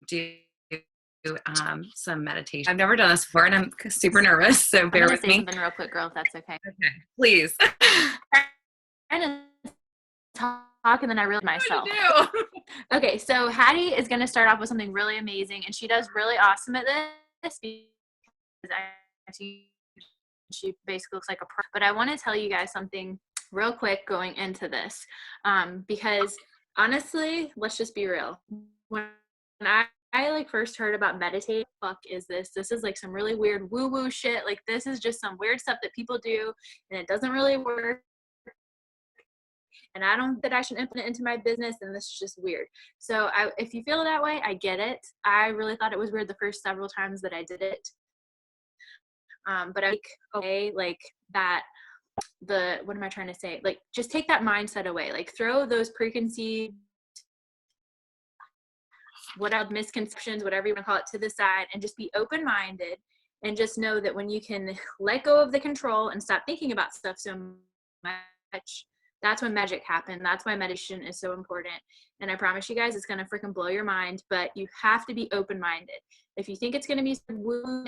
do some meditation. I've never done this before and I'm super nervous, so bear with me. I'm going to say something real quick, girl, if that's okay. Okay, please. I'm trying to talk and then I realized myself. What do? Okay, so Hattie is going to start off with something really amazing, and she does really awesome at this because she basically looks like a pro. But I want to tell you guys something real quick going into this, because honestly, let's just be real. When I like first heard about meditate, fuck is this? This is like some really weird woo-woo shit. Like this is just some weird stuff that people do, and it doesn't really work. And I don't think that I should implement it into my business, and this is just weird. So if you feel that way, I get it. I really thought it was weird the first several times that I did it. But I think, okay, like that, what am I trying to say? Like, just take that mindset away. Like, throw those preconceived, whatever misconceptions, whatever you want to call it, to the side, and just be open-minded, and just know that when you can let go of the control and stop thinking about stuff so much, that's when magic happens. That's why meditation is so important. And I promise you guys, it's going to freaking blow your mind, but you have to be open-minded. If you think it's going to be woo,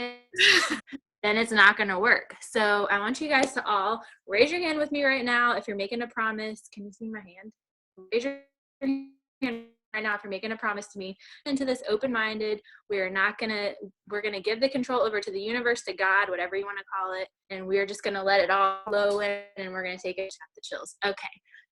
then it's not going to work. So I want you guys to all raise your hand with me right now. If you're making a promise, can you see my hand? Raise your hand right now if you're making a promise to me. Into this open-minded, we're going to give the control over to the universe, to God, whatever you want to call it, and we're just going to let it all flow in, and we're going to take it to the chills. Okay,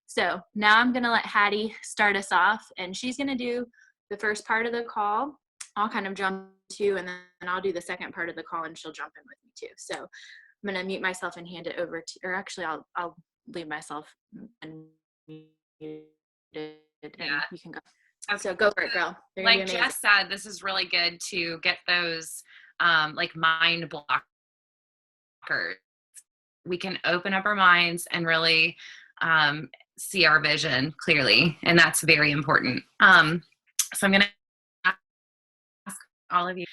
so now I'm going to let Hattie start us off, and she's going to do the first part of the call. I'll kind of jump to, and then I'll do the second part of the call, and she'll jump in with me too. So I'm going to mute myself and hand it over to, or actually I'll leave myself and you can go. Okay. So go for it, girl. Like Jess said, this is really good to get those like mind blockers. We can open up our minds and really see our vision clearly, and that's very important. So I'm going to ask all of you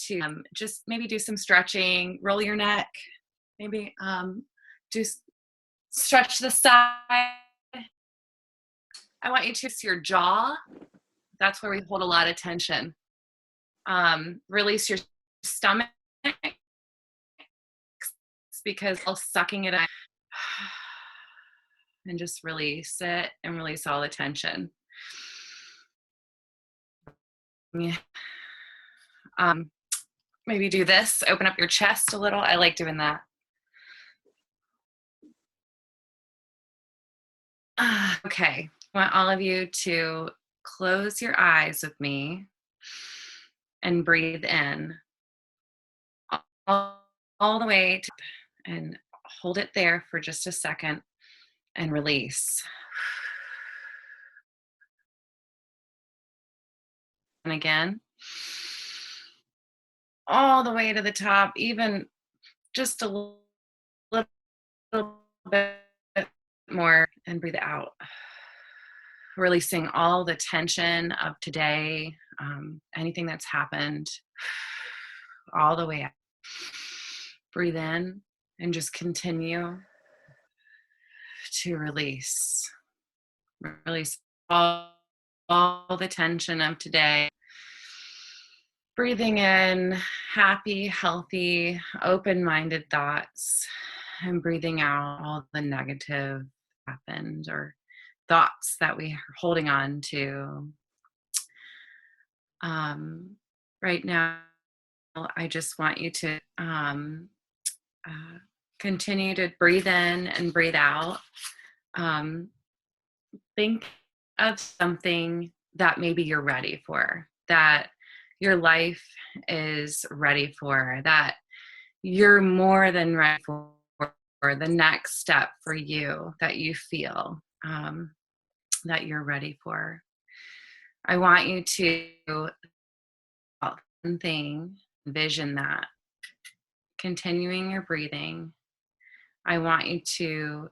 to just maybe do some stretching, roll your neck, maybe just stretch the side. I want you to use your jaw. That's where we hold a lot of tension. Release your stomach because I'm sucking it out. And just release it and release all the tension. Yeah. Maybe do this. Open up your chest a little. I like doing that. Okay. I want all of you to close your eyes with me and breathe in all the way to, and hold it there for just a second and release. And again, all the way to the top, even just a little bit more, and breathe out. Releasing all the tension of today, anything that's happened, all the way out. Breathe in and just continue to release. Release all the tension of today. Breathing in happy, healthy, open-minded thoughts, and breathing out all the negative happened or thoughts that we are holding on to. Right now, I just want you to continue to breathe in and breathe out. Think of something that maybe you're ready for, that your life is ready for, that you're more than ready for the next step for you, that you feel that you're ready for. I want you to one thing, envision that. Continuing your breathing, I want you to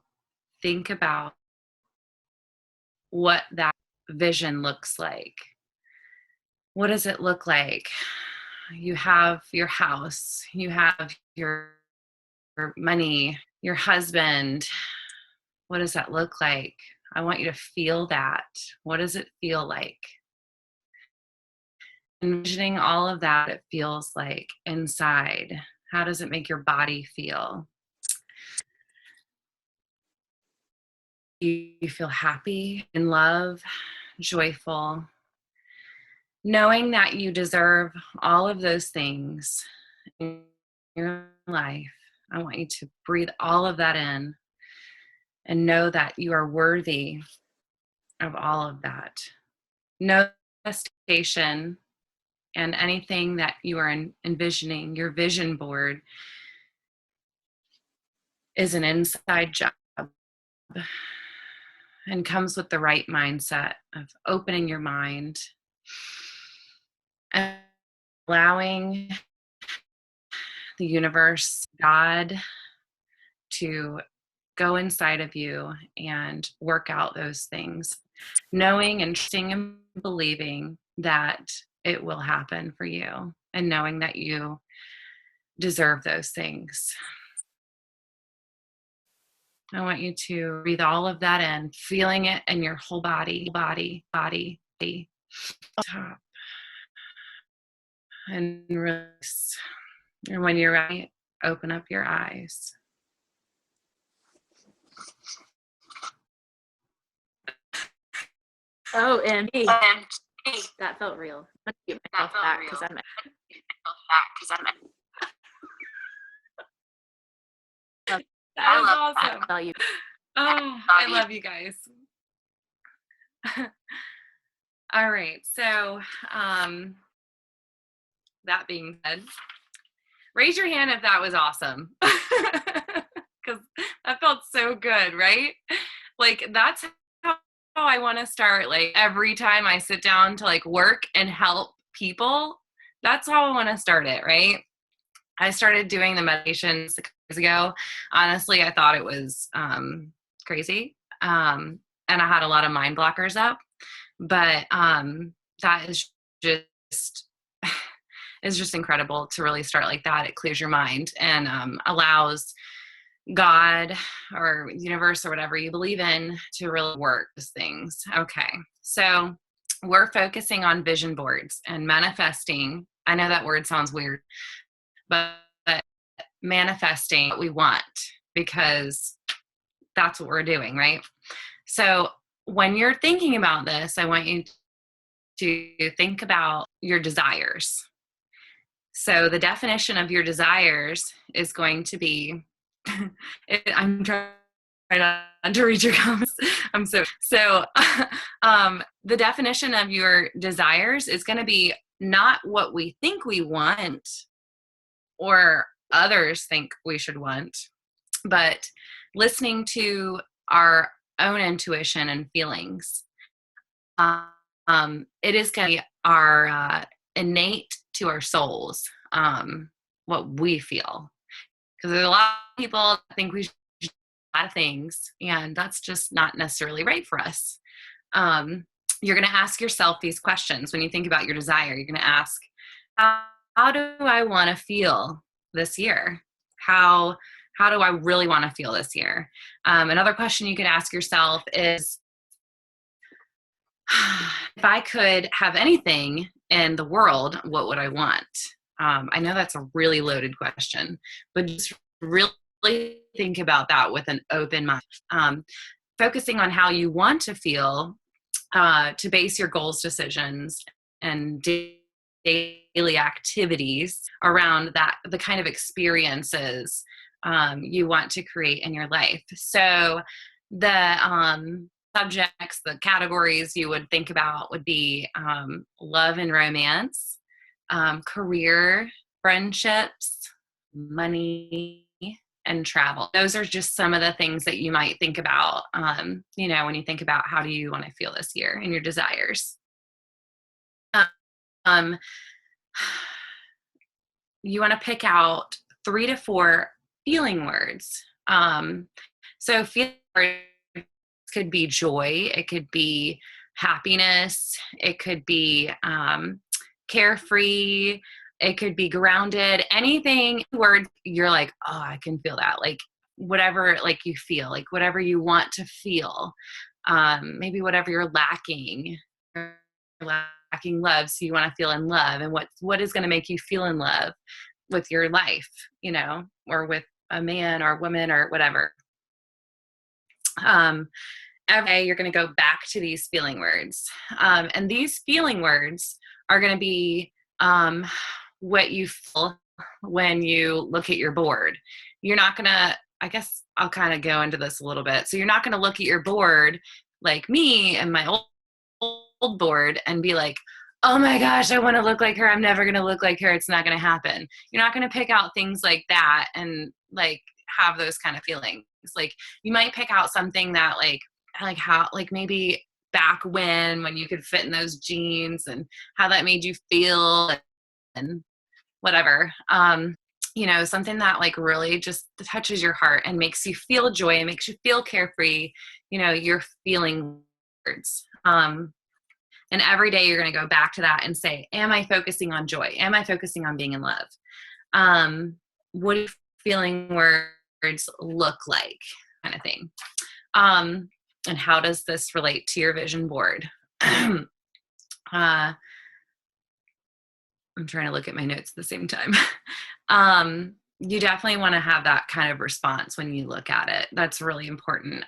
think about what that vision looks like. What does it look like? You have your house, you have your money, your husband. What does that look like? I want you to feel that. What does it feel like? envisioning all of that, it feels like inside. How does it make your body feel? You feel happy, in love, joyful, knowing that you deserve all of those things in your life. I want you to breathe all of that in and know that you are worthy of all of that. No manifestation and anything that you are envisioning, your vision board, is an inside job and comes with the right mindset of opening your mind and allowing the universe, God, to go inside of you and work out those things, knowing and trusting and believing that it will happen for you and knowing that you deserve those things. I want you to breathe all of that in, feeling it in your whole body, top, and release. And when you're ready, open up your eyes. Oh, and hey, that felt real. I'm gonna get myself back because I'm that was awesome. Value. Oh, I love you guys. All right. So, that being said, raise your hand if that was awesome. Because that felt so good, right? Like, that's how I want to start. Like, every time I sit down to like work and help people, that's how I want to start it, right? I started doing the meditations 6 years ago. Honestly, I thought it was crazy. And I had a lot of mind blockers up. But that is just is just incredible to really start like that. It clears your mind and allows God or universe or whatever you believe in to really work these things. Okay. So we're focusing on vision boards and manifesting. I know that word sounds weird, but manifesting what we want, because that's what we're doing, right? So when you're thinking about this, I want you to think about your desires. So the definition of your desires is going to be, I'm trying to read your comments. The definition of your desires is going to be not what we think we want or others think we should want, but listening to our own intuition and feelings. It is going to be our innate to our souls, what we feel. Because there's a lot of people that think we should do a lot of things, and that's just not necessarily right for us. You're going to ask yourself these questions when you think about your desire. You're going to ask, how do I want to feel this year? How do I really want to feel this year? Another question you could ask yourself is, if I could have anything in the world, what would I want? I know that's a really loaded question, but just really think about that with an open mind. Focusing on how you want to feel to base your goals, decisions, and daily activities around that, the kind of experiences you want to create in your life. So the subjects, the categories you would think about would be love and romance, career, friendships, money, and travel. Those are just some of the things that you might think about, when you think about how do you want to feel this year and your desires. You want to pick out 3 to 4 feeling words. So feeling words could be joy, it could be happiness, it could be carefree, it could be grounded, anything word you're like, oh, I can feel that, like whatever, like you feel, like whatever you want to feel, maybe whatever you're lacking lacking love, so you want to feel in love, and what is going to make you feel in love with your life, or with a man or a woman or whatever. Every day you're going to go back to these feeling words. And these feeling words are going to be what you feel when you look at your board. You're not going to, I guess I'll kind of go into this a little bit. So you're not going to look at your board like me and my old board and be like, oh my gosh, I want to look like her. I'm never going to look like her. It's not going to happen. You're not going to pick out things like that and like have those kind of feelings. Like you might pick out something that like how, like maybe back when you could fit in those jeans and how that made you feel and whatever. Something that like really just touches your heart and makes you feel joy and makes you feel carefree, your feeling words. And every day you're going to go back to that and say, am I focusing on joy? Am I focusing on being in love? What do feeling words look like, kind of thing? And how does this relate to your vision board? I'm trying to look at my notes at the same time. You definitely want to have that kind of response when you look at it. That's really important.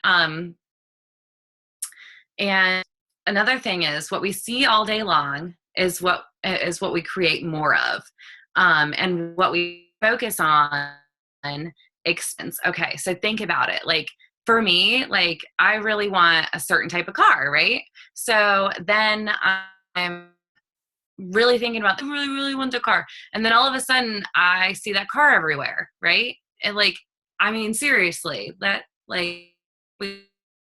And another thing is what we see all day long is what we create more of. And what we focus on expense. Okay. So think about it. Like for me, like I really want a certain type of car, right? So then I'm really thinking about, I really, really want the car. And then all of a sudden I see that car everywhere, right? And like, I mean, seriously, that like, we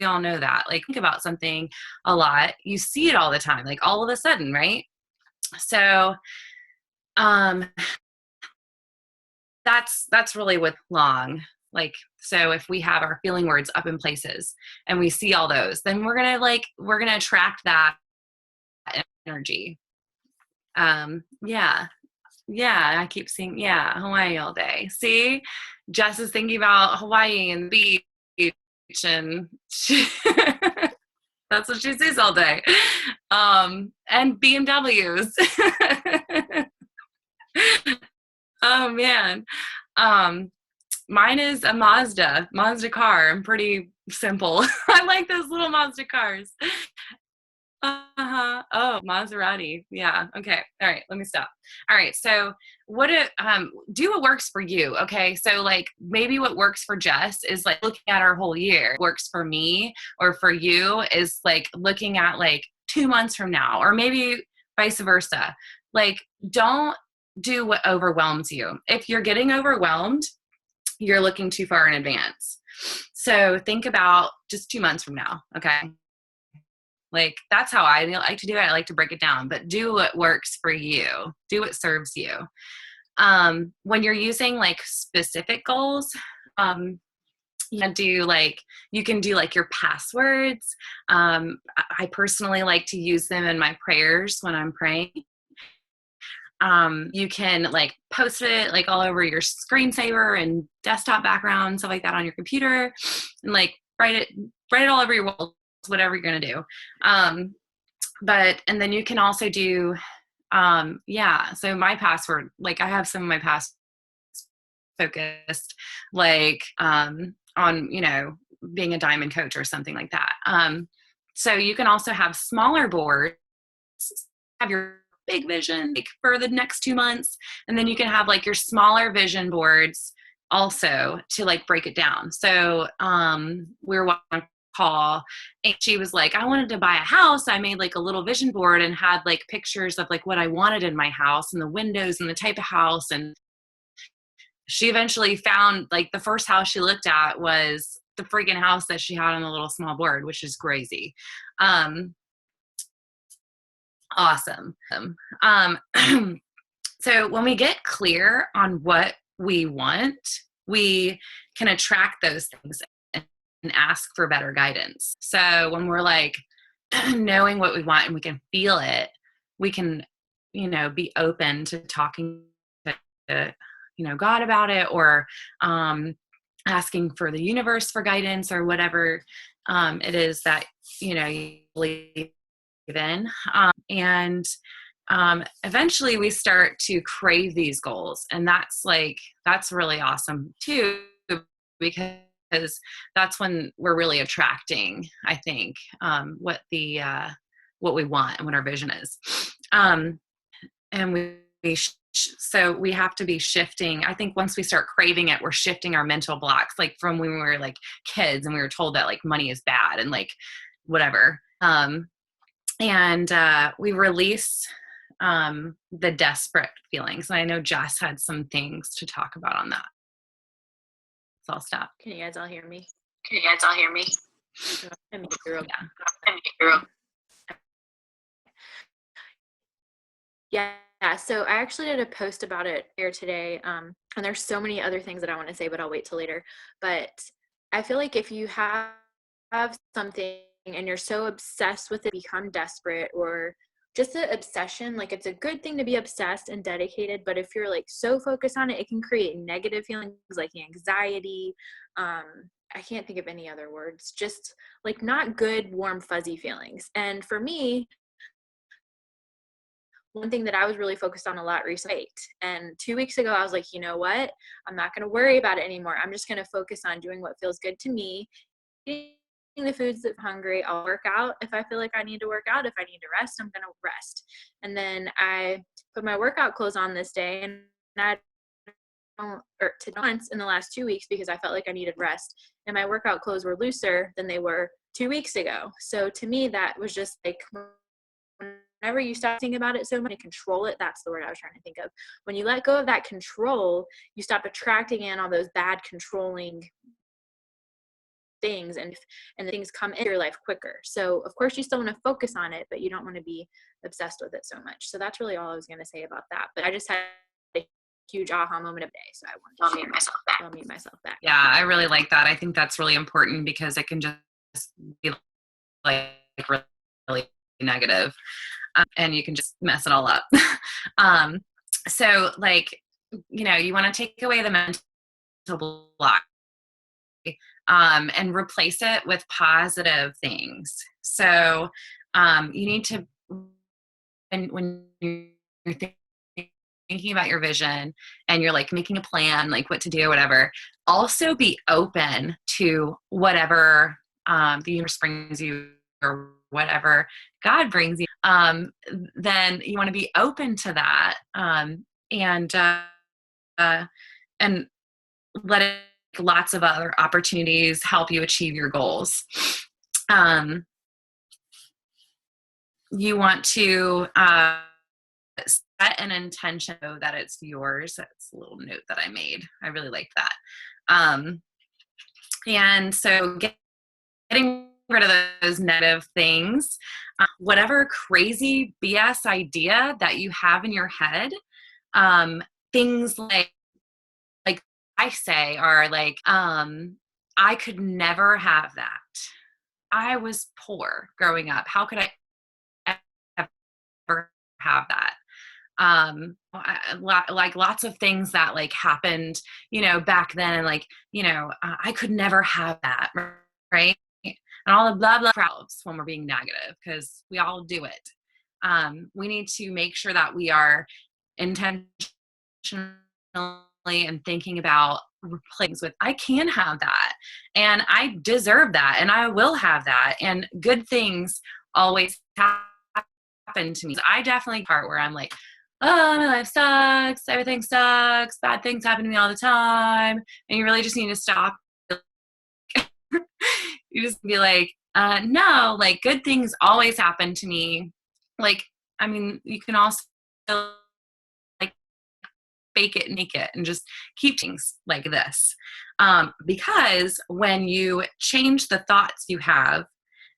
all know that. Like think about something a lot, you see it all the time, like all of a sudden, right? So, that's really what's long. Like, so if we have our feeling words up in places and we see all those, then we're going to attract that energy. Yeah. I keep seeing, Hawaii all day. See, Jess is thinking about Hawaii and the beach and that's what she sees all day. And BMWs. Oh man. Mine is a Mazda car. I'm pretty simple. I like those little Mazda cars. Oh, Maserati. Yeah. Okay. All right. Let me stop. All right. So do what works for you. Okay. So like maybe what works for Jess is like looking at our whole year. What works for me or for you is like looking at like 2 months from now, or maybe vice versa. Like don't do what overwhelms you. If you're getting overwhelmed, you're looking too far in advance. So think about just 2 months from now. Okay. Like that's how I like to do it. I like to break it down, but do what works for you. Do what serves you. When you're using like specific goals, you can do like your passwords. I personally like to use them in my prayers when I'm praying. You can like post it like all over your screensaver and desktop background, stuff like that on your computer, and like write it all over your wall, whatever you're going to do. And then you can also do, so my password, like I have some of my passwords focused like, on, being a diamond coach or something like that. So you can also have smaller boards, have your big vision like for the next 2 months. And then you can have like your smaller vision boards also to like break it down. So, we were on a call and she was like, I wanted to buy a house. I made like a little vision board and had like pictures of like what I wanted in my house and the windows and the type of house. And she eventually found like the first house she looked at was the freaking house that she had on the little small board, which is crazy. Awesome. So when we get clear on what we want, we can attract those things and ask for better guidance. So when we're like knowing what we want and we can feel it, we can, be open to talking to, God about it, or asking for the universe for guidance or whatever it is that, you believe in. And eventually we start to crave these goals. And that's really awesome too, because that's when we're really attracting, I think, what we want and what our vision is. And so we have to be shifting. I think once we start craving it, we're shifting our mental blocks, like from when we were like kids and we were told that like money is bad and like whatever. And we release the desperate feelings. And I know Jess had some things to talk about on that. So I'll stop. Can you guys all hear me? Yeah, so I actually did a post about it here today, and there's so many other things that I want to say, but I'll wait till later. But I feel like if you have something and you're so obsessed with it, become desperate, or just an obsession, like it's a good thing to be obsessed and dedicated, but if you're like so focused on it, it can create negative feelings like anxiety. I can't think of any other words, just like not good, warm, fuzzy feelings. And for me, one thing that I was really focused on a lot recently, and 2 weeks ago, I was like, you know what? I'm not going to worry about it anymore. I'm just going to focus on doing what feels good to me, eating the foods that I'm hungry. I'll work out if I feel like I need to work out. If I need to rest, I'm going to rest. And then I put my workout clothes on this day, and I to once in the last 2 weeks because I felt like I needed rest. And my workout clothes were looser than they were 2 weeks ago. So to me, that was just like, whenever you stop thinking about it so much and control it, that's the word I was trying to think of. When you let go of that control, you stop attracting in all those bad controlling things, and the things come into your life quicker. So of course you still want to focus on it, but you don't want to be obsessed with it so much. So that's really all I was going to say about that. But I just had a huge aha moment of the day, so I wanted to share. I'll mute myself back. Yeah, I really like that. I think that's really important because it can just be like really negative. And you can just mess it all up. So like, you want to take away the mental block and replace it with positive things. So you need to, when you're thinking about your vision and you're like making a plan, like what to do, whatever, also be open to whatever the universe brings you or whatever God brings you. Then you want to be open to that, and let it, lots of other opportunities help you achieve your goals. You want to set an intention so that it's yours. That's a little note that I made. I really like that. And so getting rid of those negative things, whatever crazy BS idea that you have in your head, things like I say are like, I could never have that. I was poor growing up. How could I ever have that? Like lots of things that like happened, back then, like, I could never have that, right? And all the blah, blah crowds when we're being negative, because we all do it. We need to make sure that we are intentionally and thinking about replacing with, I can have that, and I deserve that, and I will have that, and good things always happen to me. I definitely part where I'm like, oh, my life sucks, everything sucks, bad things happen to me all the time, and you really just need to stop. You just be like, no, like good things always happen to me. Like, I mean, you can also like fake it, make it, and just keep things like this. Because when you change the thoughts you have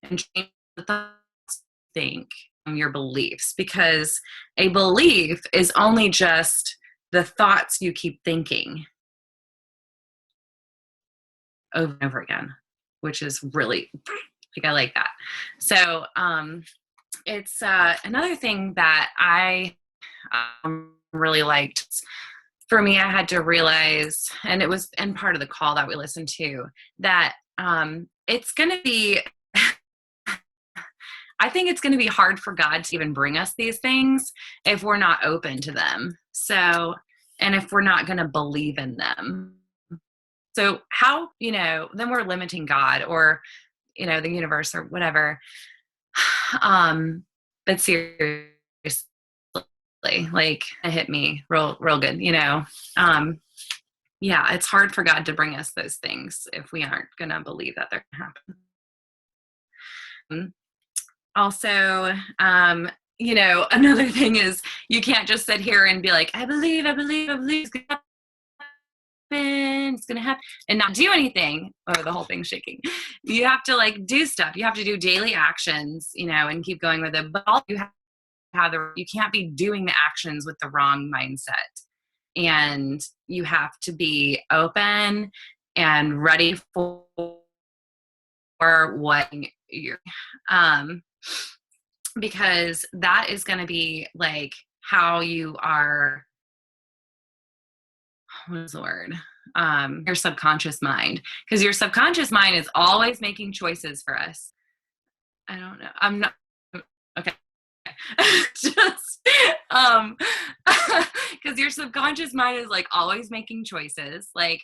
and change the thoughts you think, your beliefs, because a belief is only just the thoughts you keep thinking over and over again, which is really, I like that. So it's another thing that I really liked. For me, I had to realize, and it was in part of the call that we listened to, that it's going to be I think it's going to be hard for God to even bring us these things if we're not open to them. So, and if we're not going to believe in them. So how, then we're limiting God or, the universe or whatever. But seriously, like it hit me real good, yeah, it's hard for God to bring us those things if we aren't going to believe that they're going to happen. Also, another thing is you can't just sit here and be like, I believe it's going to happen, it's going to happen, and not do anything. Oh, the whole thing's shaking. You have to like do stuff. You have to do daily actions, and keep going with it. But all you you can't be doing the actions with the wrong mindset. And you have to be open and ready for what you're, because that is going to be like how you are, what is the word? Your subconscious mind, because your subconscious mind is always making choices for us. I don't know. I'm not, okay. Just, because your subconscious mind is like always making choices. Like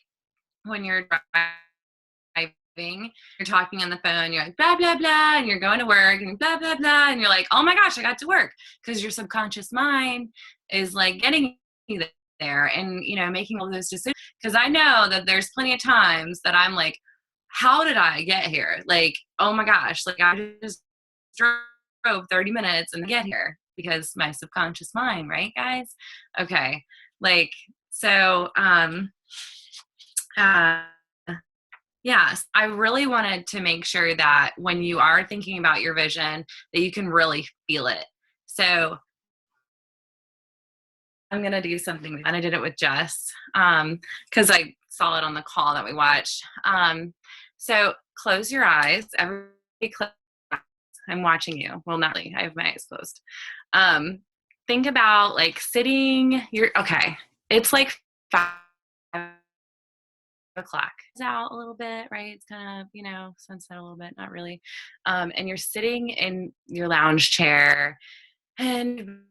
when you're driving, you're talking on the phone, you're like, blah, blah, blah, and you're going to work and blah, blah, blah. And you're like, oh my gosh, I got to work. Because your subconscious mind is like getting you there and, making all those decisions. Because I know that there's plenty of times that I'm like, how did I get here? Like, oh my gosh, like I just drove 30 minutes and get here because my subconscious mind, right, guys? Okay. Like, so, yes, I really wanted to make sure that when you are thinking about your vision, that you can really feel it. So I'm going to do something, and I did it with Jess because I saw it on the call that we watched. So close your eyes. Everybody close. I'm watching you. Well, not really. I have my eyes closed. Think about like sitting. Okay. It's like 5 o'clock. It's out a little bit, right? It's kind of, sunset a little bit, not really. And you're sitting in your lounge chair and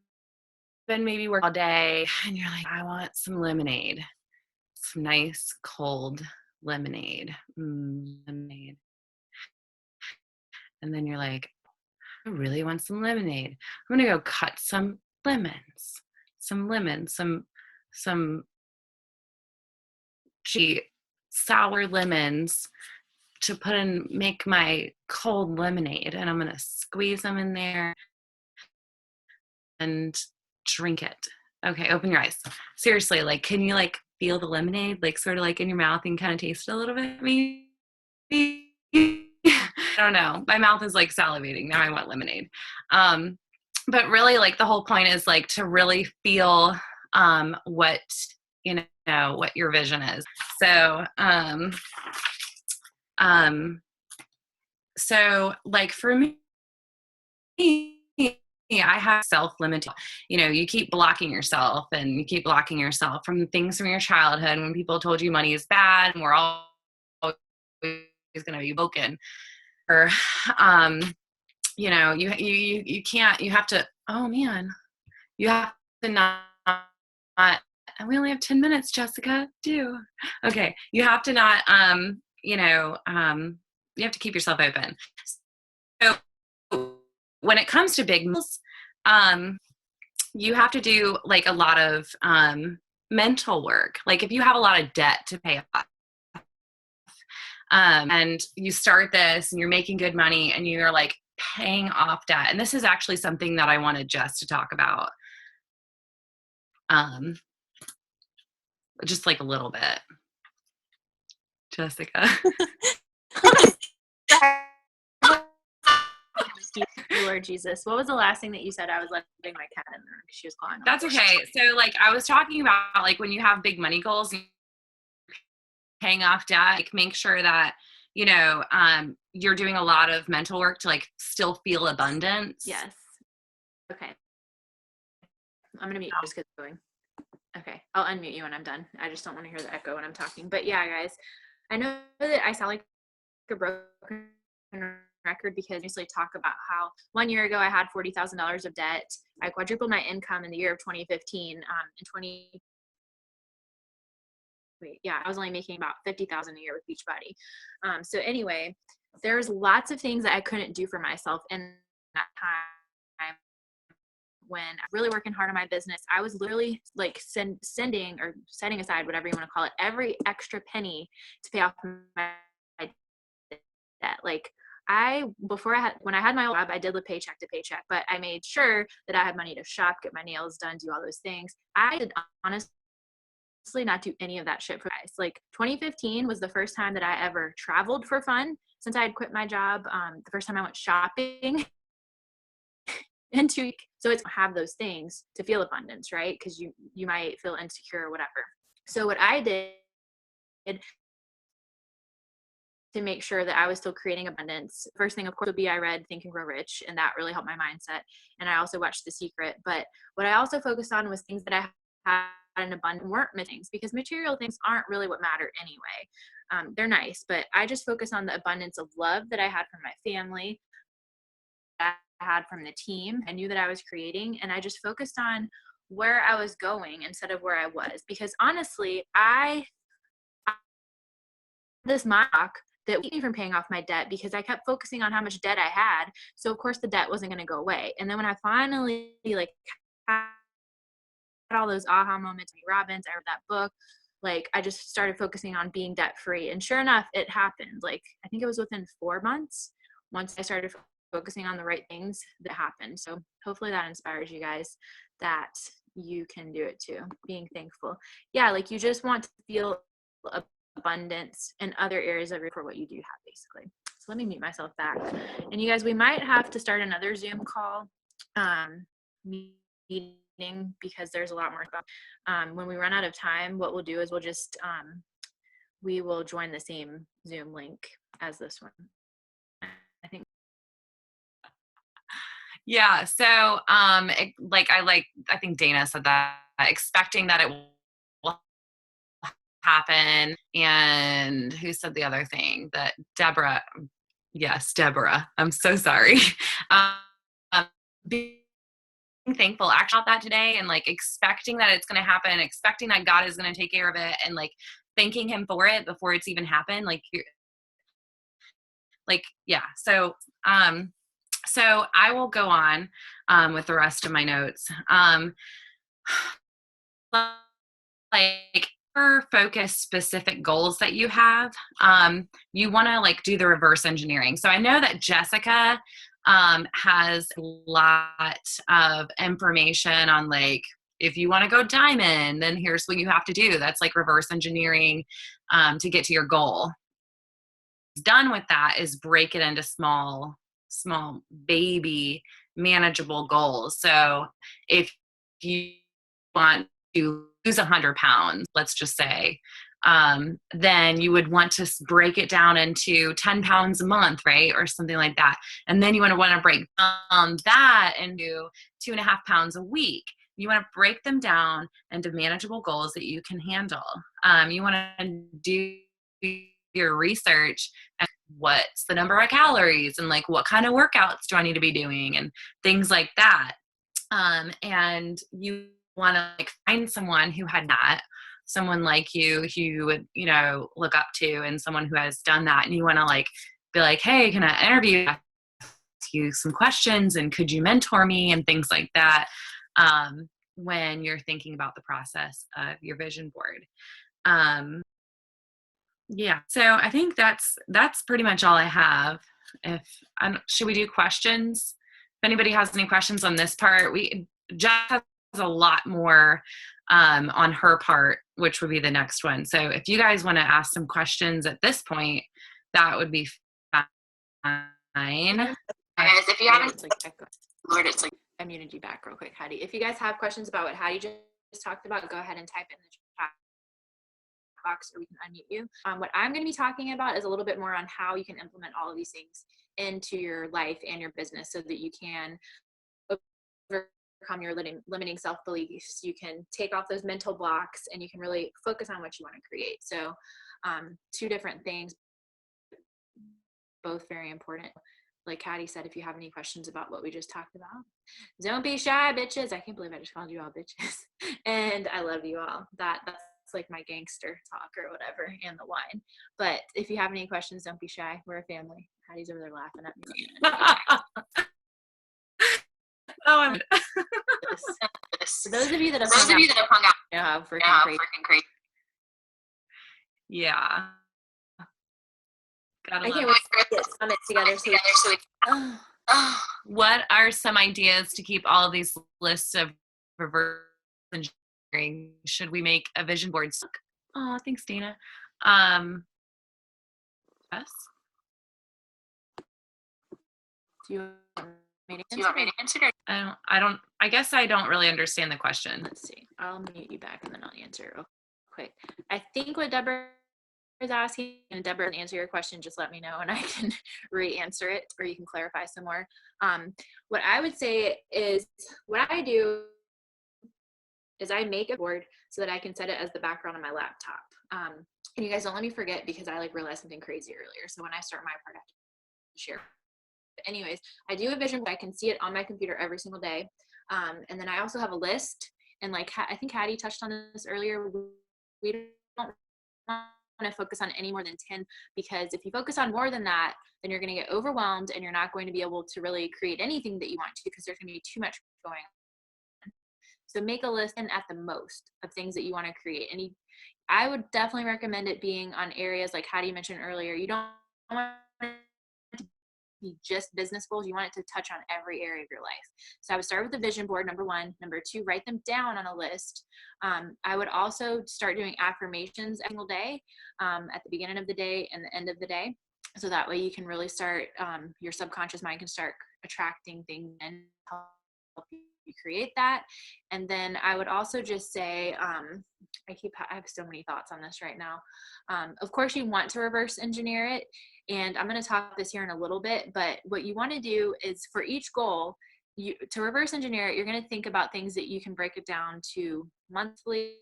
been maybe working all day and you're like, I want some lemonade. Some nice cold lemonade. Lemonade. And then you're like, I really want some lemonade. I'm going to go cut some lemons, some sour lemons to put in, make my cold lemonade. And I'm going to squeeze them in there and drink it. Okay, open your eyes. Seriously, like, can you like feel the lemonade, like sort of like in your mouth and kind of taste it a little bit? Maybe. I don't know. My mouth is like salivating. Now I want lemonade. But really like the whole point is like to really feel what, what your vision is. So, so like for me, I have self-limiting, you keep blocking yourself and you keep blocking yourself from things from your childhood when people told you money is bad and we're all always going to be broken. Or, you can't, you have to, oh man, you have to not, and we only have 10 minutes, Jessica, okay. You have to not, you have to keep yourself open. So when it comes to big meals, you have to do like a lot of, mental work. Like if you have a lot of debt to pay off, and you start this and you're making good money and you're like paying off debt. And this is actually something that I wanted Jess to talk about. Just like a little bit. Jessica. Lord Jesus. What was the last thing that you said? I was letting my cat in there because she was clawing. That's okay. So like I was talking about like when you have big money goals and paying off debt, like make sure that, you're doing a lot of mental work to like still feel abundance. Yes. Okay. I'm going to mute just because it's going. Okay. I'll unmute you when I'm done. I just don't want to hear the echo when I'm talking. But yeah, guys, I know that I sound like a broken record because I usually talk about how 1 year ago I had $40,000 of debt. I quadrupled my income in the year of 2015. I was only making about 50,000 a year with Beachbody. So anyway, there's lots of things that I couldn't do for myself in that time when I was really working hard on my business. I was literally like sending or setting aside, whatever you want to call it, every extra penny to pay off my debt. Like when I had my old job, I did live paycheck to paycheck, but I made sure that I had money to shop, get my nails done, do all those things. I did honestly not do any of that shit for guys. Like 2015 was the first time that I ever traveled for fun since I had quit my job. The first time I went shopping in 2 weeks. So it's have those things to feel abundance, right? Because you might feel insecure or whatever. So what I did to make sure that I was still creating abundance, first thing, of course, would be I read Think and Grow Rich, and that really helped my mindset. And I also watched The Secret. But what I also focused on was things that I had an abundance weren't things, because material things aren't really what matter anyway. They're nice, but I just focused on the abundance of love that I had from my family, that I had from the team. I knew that I was creating, and I just focused on where I was going instead of where I was. Because honestly, this mock that kept me from paying off my debt because I kept focusing on how much debt I had. So of course the debt wasn't going to go away. And then when I finally had all those aha moments, Robbins, I read that book, I just started focusing on being debt free. And sure enough, it happened. I think it was within 4 months, once I started focusing on the right things, that happened. So hopefully that inspires you guys that you can do it too. Being thankful. Yeah. You just want to feel abundance in other areas of for what you do have, basically. So let me mute myself back. And you guys, we might have to start another Zoom call meeting because there's a lot more about. When we run out of time, what we'll do is we'll just we will join the same Zoom link as this one. I think. Yeah. So I think Dana said that, expecting that it will happen. And who said the other thing? That Deborah. Yes, Deborah. I'm so sorry. Being thankful actually about that today, and expecting that it's going to happen, expecting that God is going to take care of it, and thanking him for it before it's even happened. Yeah. So I will go on with the rest of my notes. Focus specific goals that you have, you want to do the reverse engineering. So I know that Jessica has a lot of information on if you want to go diamond, then here's what you have to do. That's reverse engineering to get to your goal. Done with that is break it into small baby manageable goals. So if you want to lose 100 pounds, let's just say, then you would want to break it down into 10 pounds a month, right? Or something like that. And then you want to break down that into 2.5 pounds a week. You want to break them down into manageable goals that you can handle. You want to do your research and what's the number of calories, and what kind of workouts do I need to be doing, and things like that. And you want to find someone who had that, someone like you who you would look up to, and someone who has done that, and you want to be hey, can I interview you some questions, and could you mentor me, and things like that, when you're thinking about the process of your vision board. Yeah, so I think that's pretty much all I have. Should we do questions? If anybody has any questions on this part, Jess has a lot more on her part, which would be the next one. So if you guys want to ask some questions at this point, that would be fine. Guys, if you haven't, Lord, I muted you back real quick, Hattie. If you guys have questions about what Hattie just talked about, go ahead and type it in the chat box, or we can unmute you. What I'm going to be talking about is a little bit more on how you can implement all of these things into your life and your business so that you can overcome your limiting self-beliefs. You can take off those mental blocks, and you can really focus on what you want to create. So 2 different things, both very important. like Hattie said, if you have any questions about what we just talked about, don't be shy, bitches. I can't believe I just called you all bitches. And I love you all. That's like my gangster talk or whatever, and the wine. But if you have any questions, don't be shy. We're a family. Hattie's over there laughing at me. Oh, I'm For those of you that have hung out, you know how freaking crazy. Yeah. I can't wait to get Summit together. So what are some ideas to keep all of these lists of reverse engineering? Should we make a vision board? Oh, thanks, Dana. Yes. Do you want me to answer? I guess I don't really understand the question. Let's see. I'll mute you back and then I'll answer real quick. I think what Deborah is asking, and Deborah can answer your question, just let me know and I can re-answer it, or you can clarify some more. What I would say is, what I do is I make a board so that I can set it as the background on my laptop. And you guys don't let me forget, because I realized something crazy earlier. So when I start my part, I have to share. But anyways, I do a vision board. I can see it on my computer every single day. And then I also have a list. And like I think Hattie touched on this earlier, we don't want to focus on any more than 10, because if you focus on more than that, then you're going to get overwhelmed and you're not going to be able to really create anything that you want to, because there's going to be too much going on. So make a list and at the most of things that you want to create. And I would definitely recommend it being on areas like Hattie mentioned earlier. You don't want it to be just business goals. You want it to touch on every area of your life. So I would start with the vision board, number one. Number two, write them down on a list. I would also start doing affirmations every single day, at the beginning of the day and the end of the day. So that way you can really start, your subconscious mind can start attracting things and help you create that. And then I would also just say, I have so many thoughts on this right now. Of course you want to reverse engineer it, and I'm going to talk this here in a little bit, but what you want to do is, for each goal, to reverse engineer it, you're going to think about things that you can break it down to monthly,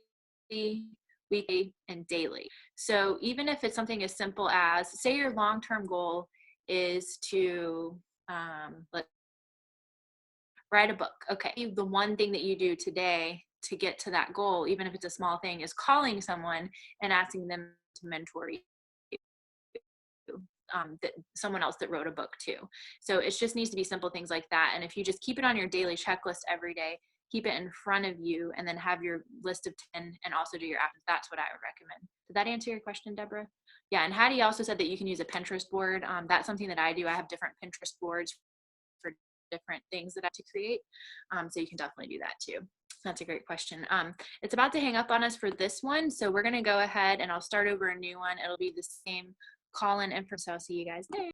weekly, and daily. So even if it's something as simple as, say your long-term goal is to write a book. Okay, the one thing that you do today to get to that goal, even if it's a small thing, is calling someone and asking them to mentor you. Someone else that wrote a book too. So it just needs to be simple things like that. And if you just keep it on your daily checklist every day, keep it in front of you, and then have your list of 10 and also do your apps. That's what I would recommend. Did that answer your question, Deborah? Yeah, and Hattie also said that you can use a Pinterest board. That's something that I do. I have different Pinterest boards for different things that I have to create. So you can definitely do that too. That's a great question. It's about to hang up on us for this one. So we're going to go ahead and I'll start over a new one. It'll be the same call-in info. So I'll see you guys there.